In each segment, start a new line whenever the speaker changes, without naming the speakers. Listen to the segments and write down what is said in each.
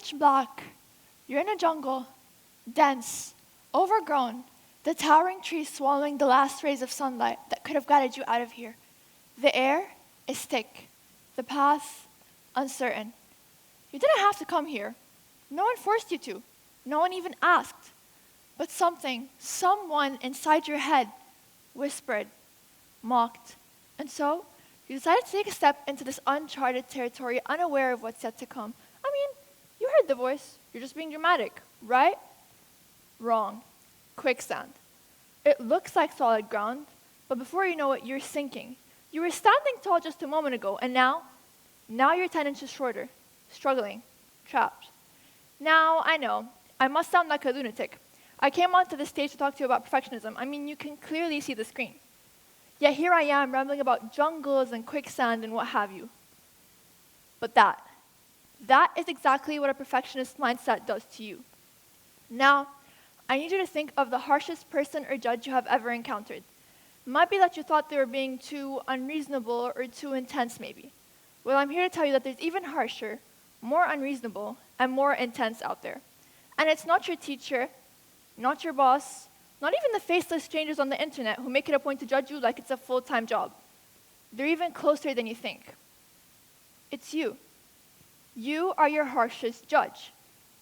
pitch black. You're in a jungle, dense, overgrown, the towering trees swallowing the last rays of sunlight that could have guided you out of here. The air is thick, the path uncertain. You didn't have to come here. No one forced you to. No one even asked. But someone inside your head whispered, mocked. And so, you decided to take a step into this uncharted territory, unaware of what's yet to come. I mean, you heard the voice. You're just being dramatic, right? Wrong. Quicksand. It looks like solid ground, but before you know it, you're sinking. You were standing tall just a moment ago, and now you're 10 inches shorter, struggling, trapped. Now, I know, I must sound like a lunatic. I came onto the stage to talk to you about perfectionism. I mean, you can clearly see the screen. Yet here I am rambling about jungles and quicksand and what have you. But that is exactly what a perfectionist mindset does to you. Now, I need you to think of the harshest person or judge you have ever encountered. It might be that you thought they were being too unreasonable or too intense, maybe. Well, I'm here to tell you that there's even harsher, more unreasonable, and more intense out there. And it's not your teacher, not your boss, not even the faceless strangers on the internet who make it a point to judge you like it's a full-time job. They're even closer than you think. It's you. You are your harshest judge.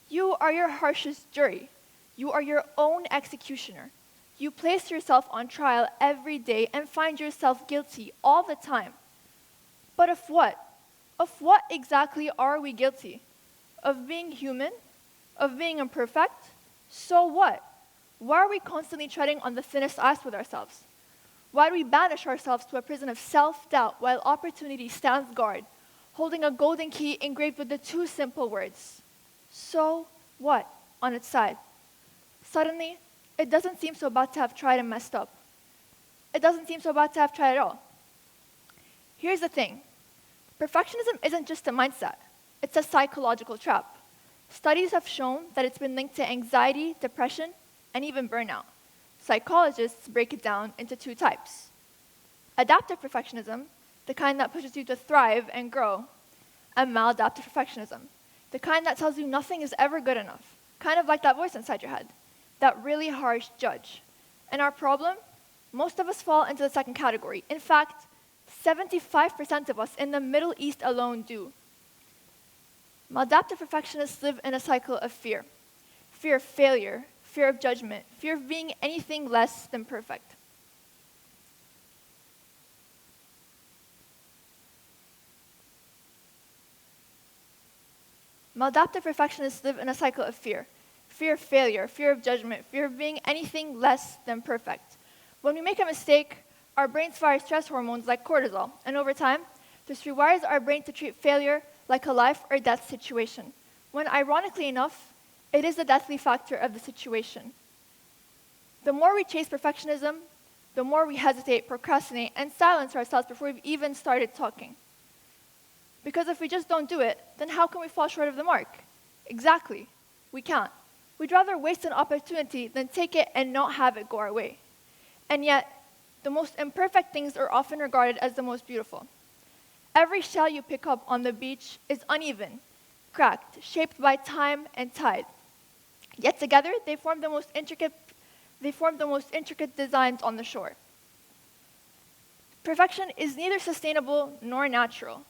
You are your harshest jury. You are your own executioner. You place yourself on trial every day and find yourself guilty all the time. But of what? Of what exactly are we guilty? Of being human? Of being imperfect? So what? Why are we constantly treading on the thinnest ice with ourselves? Why do we banish ourselves to a prison of self-doubt while opportunity stands guard, holding a golden key engraved with the two simple words, so what, on its side? Suddenly, it doesn't seem so bad to have tried and messed up. It doesn't seem so bad to have tried at all. Here's the thing. Perfectionism isn't just a mindset. It's a psychological trap. Studies have shown that it's been linked to anxiety, depression, and even burnout. Psychologists break it down into two types. Adaptive perfectionism, the kind that pushes you to thrive and grow, and maladaptive perfectionism, the kind that tells you nothing is ever good enough, kind of like that voice inside your head, that really harsh judge. And our problem? Most of us fall into the second category. In fact, 75% of us in the Middle East alone do. Maladaptive perfectionists live in a cycle of fear. Fear of failure, fear of judgment, fear of being anything less than perfect. Maladaptive perfectionists live in a cycle of fear. Fear of failure, fear of judgment, fear of being anything less than perfect. When we make a mistake, our brains fire stress hormones like cortisol, and over time, this rewires our brain to treat failure like a life or death situation, when ironically enough, it is the deathly factor of the situation. The more we chase perfectionism, the more we hesitate, procrastinate, and silence ourselves before we've even started talking. Because if we just don't do it, then how can we fall short of the mark? Exactly, we can't. We'd rather waste an opportunity than take it and not have it go our way. And yet, the most imperfect things are often regarded as the most beautiful. Every shell you pick up on the beach is uneven, cracked, shaped by time and tide. Yet together, they form the most intricate designs on the shore. Perfection is neither sustainable nor natural.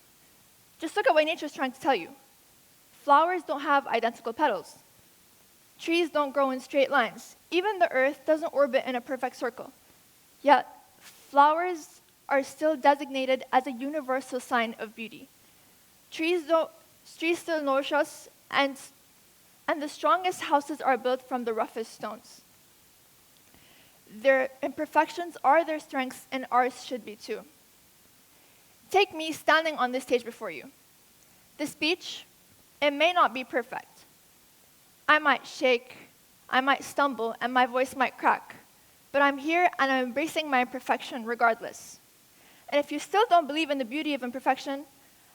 Just look at what nature is trying to tell you. Flowers don't have identical petals. Trees don't grow in straight lines. Even the earth doesn't orbit in a perfect circle. Yet, flowers are still designated as a universal sign of beauty. Trees still nourish us, and the strongest houses are built from the roughest stones. Their imperfections are their strengths, and ours should be too. Take me standing on this stage before you. This speech, it may not be perfect. I might shake, I might stumble, and my voice might crack. But I'm here and I'm embracing my imperfection regardless. And if you still don't believe in the beauty of imperfection,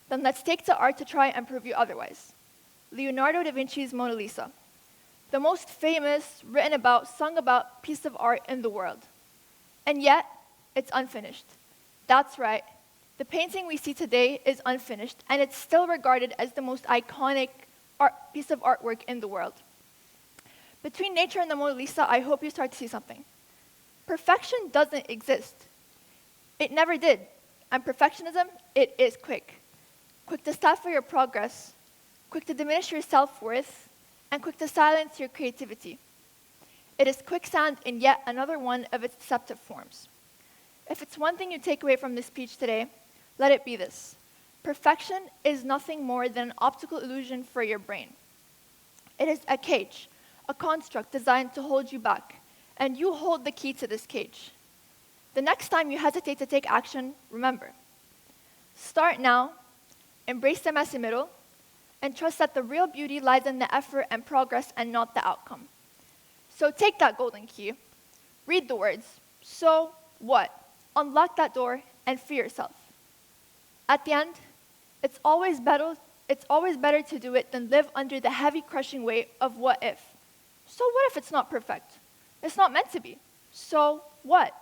then let's take to art to try and prove you otherwise. Leonardo da Vinci's Mona Lisa, the most famous, written about, sung about piece of art in the world. And yet, it's unfinished. That's right. The painting we see today is unfinished, and it's still regarded as the most iconic piece of artwork in the world. Between nature and the Mona Lisa, I hope you start to see something. Perfection doesn't exist. It never did. And perfectionism, it is quick. Quick to stifle your progress, quick to diminish your self-worth, and quick to silence your creativity. It is quicksand in yet another one of its deceptive forms. If it's one thing you take away from this speech today, let it be this. Perfection is nothing more than an optical illusion for your brain. It is a cage, a construct designed to hold you back, and you hold the key to this cage. The next time you hesitate to take action, remember, start now, embrace the messy middle, and trust that the real beauty lies in the effort and progress and not the outcome. So take that golden key, read the words, so what? Unlock that door and free yourself. At the end, it's always better to do it than live under the heavy crushing weight of what if. So what if it's not perfect? It's not meant to be. So what?